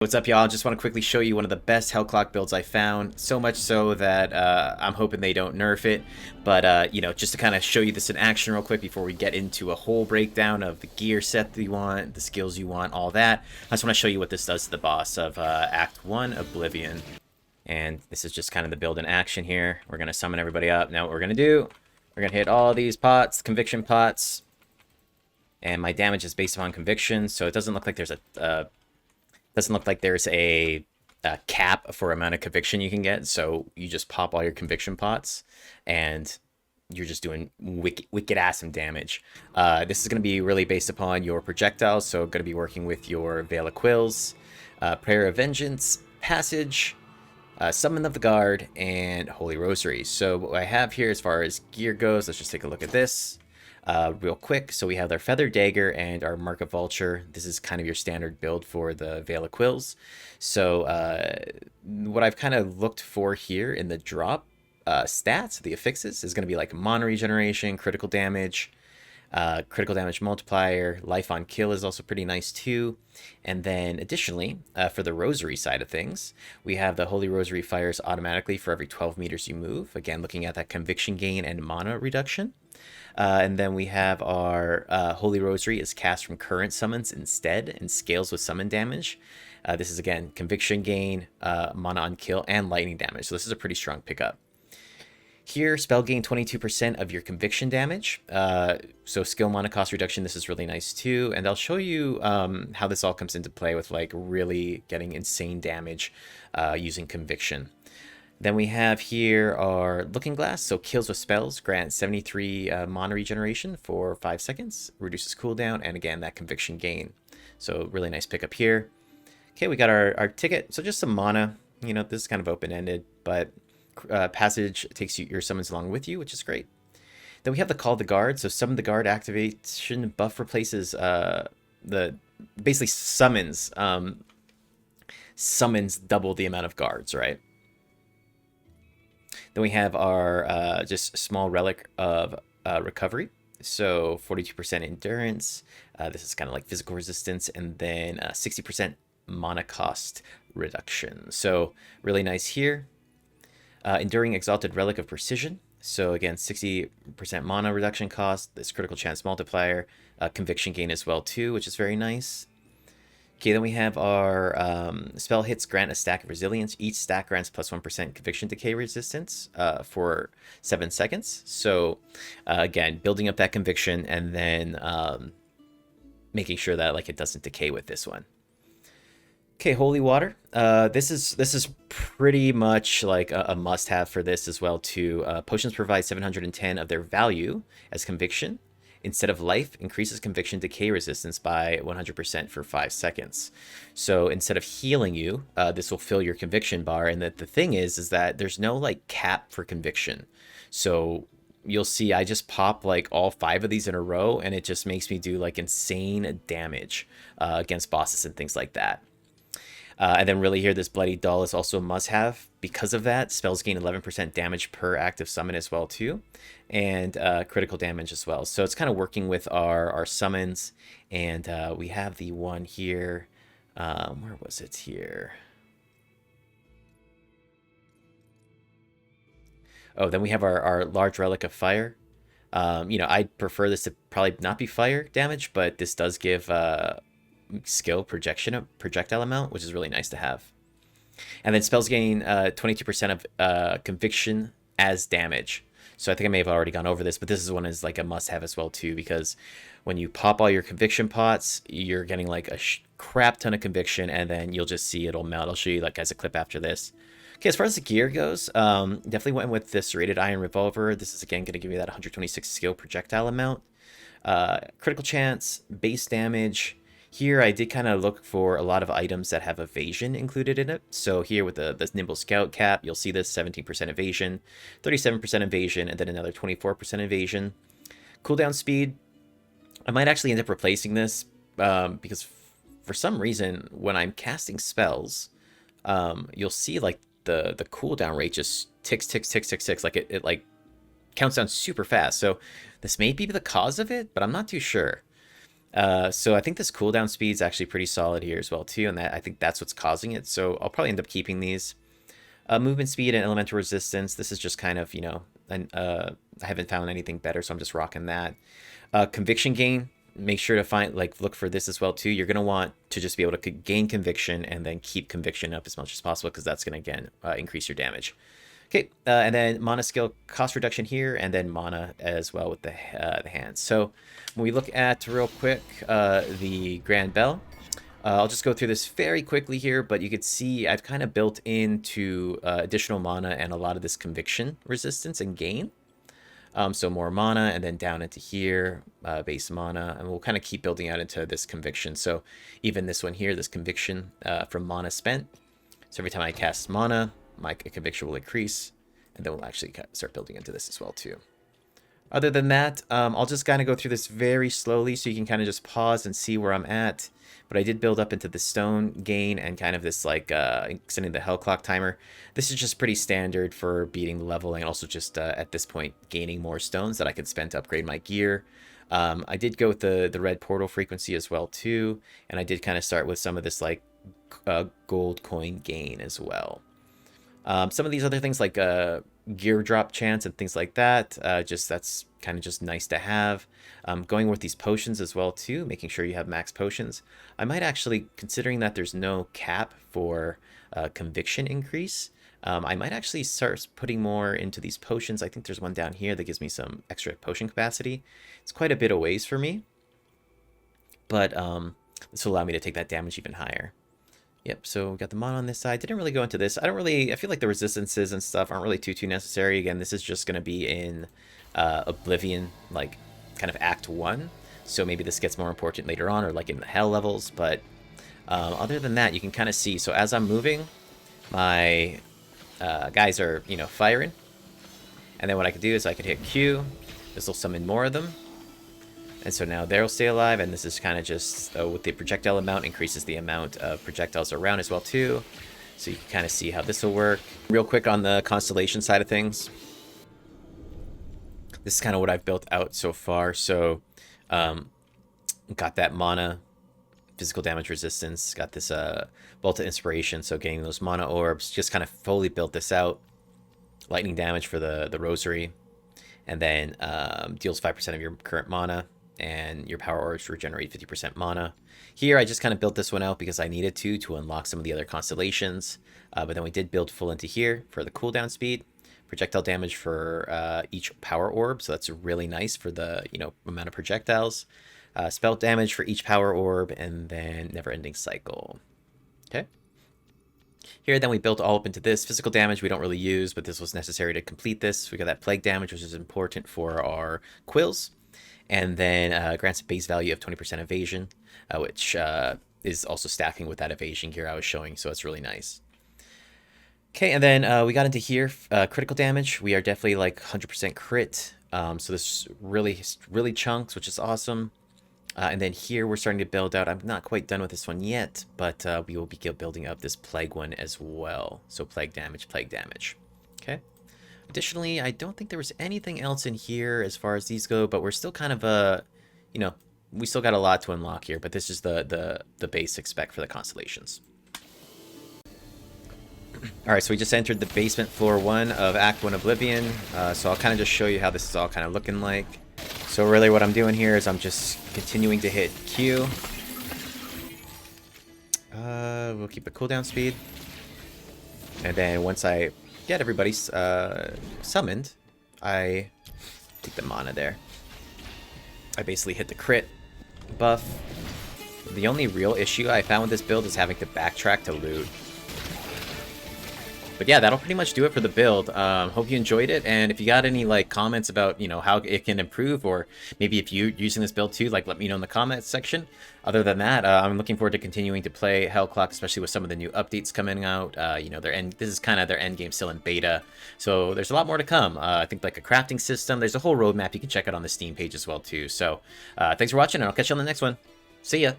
What's up, y'all? Just want to quickly show you one of the best Hellclock builds I found. So much so that I'm hoping they don't nerf it. But, just to kind of show you this in action real quick before we get into a whole breakdown of the gear set that you want, the skills you want, all that. I just want to show you what this does to the boss of Act 1, Oblivion. And this is just kind of the build in action here. We're going to summon everybody up. Now what we're going to do, we're going to hit all these pots, conviction pots. And my damage is based upon conviction, so it doesn't look like there's a cap for amount of conviction you can get. So you just pop all your conviction pots and you're just doing wicked awesome damage. This is going to be really based upon your projectiles. So going to be working with your Veil of Quills, Prayer of Vengeance, Passage, Summon of the Guard, and Holy Rosary. So what I have here as far as gear goes, let's just take a look at this. Real quick, so we have our Feather Dagger and our Mark of Vulture. This is kind of your standard build for the Veil of Quills. So what I've kind of looked for here in the drop stats, the affixes, is going to be like mana regeneration, critical damage multiplier, life on kill is also pretty nice too. And then additionally, for the Rosary side of things, we have the Holy Rosary fires automatically for every 12 meters you move. Again, looking at that conviction gain and mana reduction. And then we have our Holy Rosary is cast from current summons instead and scales with summon damage. This is, again, conviction gain, mana on kill, and lightning damage. So this is a pretty strong pickup. Here, spell gain 22% of your conviction damage. So skill mana cost reduction, this is really nice too. And I'll show you how this all comes into play with like really getting insane damage using conviction. Then we have here our Looking Glass. So kills with spells grant 73 mana regeneration for 5 seconds, reduces cooldown, and again, that conviction gain. So really nice pickup here. Okay, we got our ticket. So just some mana. You know, this is kind of open-ended, but Passage takes your summons along with you, which is great. Then we have the Call the Guard. So Summon the Guard activation buff replaces basically summons double the amount of guards, right? Then we have our just small relic of recovery. So 42% endurance. This is kind of like physical resistance. And then 60% mana cost reduction. So really nice here. Enduring Exalted Relic of Precision. So again, 60% mana reduction cost. This critical chance multiplier. Conviction gain as well too, which is very nice. Okay, then we have our spell hits grant a stack of resilience. Each stack grants plus 1% conviction decay resistance for 7 seconds. So again, building up that conviction and then making sure that like it doesn't decay with this one. Okay, Holy Water. This is pretty much like a must-have for this as well too. Potions provide 710 of their value as conviction. Instead of life, increases conviction decay resistance by 100% for 5 seconds. So instead of healing you, this will fill your conviction bar. And the thing is that there's no like cap for conviction. So you'll see I just pop like all 5 of these in a row, and it just makes me do like insane damage against bosses and things like that. And then really here, this Bloody Doll is also a must-have. Because of that, spells gain 11% damage per active summon as well too, and critical damage as well. So it's kind of working with our summons, and we have the one here. Where was it here? Oh, then we have our large relic of fire. I'd prefer this to probably not be fire damage, but this does give skill projectile amount, which is really nice to have. And then spells gain 22% of conviction as damage. So I think I may have already gone over this, but this is one is like a must-have as well too, because when you pop all your conviction pots, you're getting like a crap ton of conviction, and then you'll just see it'll melt. I'll show you like as a clip after this. Okay, as far as the gear goes, definitely went with this Serrated Iron Revolver. This is again going to give you that 126 skill projectile amount, critical chance, base damage. Here, I did kind of look for a lot of items that have evasion included in it. So here with the Nimble Scout Cap, you'll see this 17% evasion, 37% evasion, and then another 24% evasion. Cooldown speed, I might actually end up replacing this because for some reason, when I'm casting spells, you'll see like the cooldown rate just ticks. Like it like counts down super fast. So this may be the cause of it, but I'm not too sure. So I think this cooldown speed is actually pretty solid here as well too, and I think that's what's causing it. So I'll probably end up keeping these. Movement speed and elemental resistance. This is just kind of, I haven't found anything better, so I'm just rocking that. Conviction gain. Make sure to look for this as well too. You're gonna want to just be able to gain conviction and then keep conviction up as much as possible, because that's gonna again increase your damage. Okay, and then mana skill cost reduction here, and then mana as well with the hands. So when we look at real quick the Grand Bell, I'll just go through this very quickly here, but you could see I've kind of built into additional mana and a lot of this conviction resistance and gain. So more mana, and then down into here, base mana, and we'll kind of keep building out into this conviction. So even this one here, this conviction from mana spent. So every time I cast mana, my conviction will increase, and then we'll actually start building into this as well too. Other than that, I'll just kind of go through this very slowly so you can kind of just pause and see where I'm at. But I did build up into the stone gain and kind of this extending the hell clock timer. This is just pretty standard for beating the level, and also just at this point gaining more stones that I could spend to upgrade my gear. I did go with the red portal frequency as well too, and I did kind of start with some of this gold coin gain as well. Some of these other things like gear drop chance and things like that, that's kind of just nice to have. Going with these potions as well too, making sure you have max potions. I might actually, considering that there's no cap for conviction increase, I might actually start putting more into these potions. I think there's one down here that gives me some extra potion capacity. It's quite a bit of ways for me, but this will allow me to take that damage even higher. Yep, so we got the mana on this side. Didn't really go into this. I feel like the resistances and stuff aren't really too necessary. Again, this is just going to be in Oblivion, kind of Act 1. So maybe this gets more important later on, or in the Hell levels. But other than that, you can kind of see. So as I'm moving, my guys are, firing. And then what I could do is I could hit Q. This will summon more of them. And so now they'll stay alive, and this is kind of just, with the projectile amount, increases the amount of projectiles around as well too. So you can kind of see how this will work. Real quick on the Constellation side of things. This is kind of what I've built out so far. So got that mana, physical damage resistance, got this Bolt of Inspiration, so getting those mana orbs, just kind of fully built this out. Lightning damage for the Rosary, and then deals 5% of your current mana, and your power orbs regenerate 50% mana. Here, I just kind of built this one out because I needed to unlock some of the other constellations. But then we did build full into here for the cooldown speed, projectile damage for each power orb, so that's really nice for the amount of projectiles. Spell damage for each power orb, and then never-ending cycle. Okay. Here, then we built all up into this. Physical damage we don't really use, but this was necessary to complete this. We got that plague damage, which is important for our Quills. And then grants a base value of 20% evasion, which is also stacking with that evasion gear I was showing, so it's really nice. Okay, and then we got into here, critical damage. We are definitely 100% crit, so this really chunks, which is awesome. And then here we're starting to build out. I'm not quite done with this one yet, but we will be building up this plague one as well. So plague damage. Okay. Additionally, I don't think there was anything else in here as far as these go, but we're still kind of we still got a lot to unlock here. But this is the basic spec for the constellations. All right, so we just entered the basement floor 1 of Act 1 Oblivion. So I'll kind of just show you how this is all kind of looking like. So really what I'm doing here is I'm just continuing to hit Q. We'll keep the cooldown speed. And then once I get everybody summoned, I take the mana there. I basically hit the crit buff. The only real issue I found with this build is having to backtrack to loot. But yeah, that'll pretty much do it for the build. Hope you enjoyed it, and if you got any comments about how it can improve, or maybe if you're using this build too, let me know in the comments section. Other than that, I'm looking forward to continuing to play Hell Clock, especially with some of the new updates coming out. This is kind of their end game still in beta, so there's a lot more to come. I think a crafting system. There's a whole roadmap. You can check out on the Steam page as well too. So thanks for watching, and I'll catch you on the next one. See ya.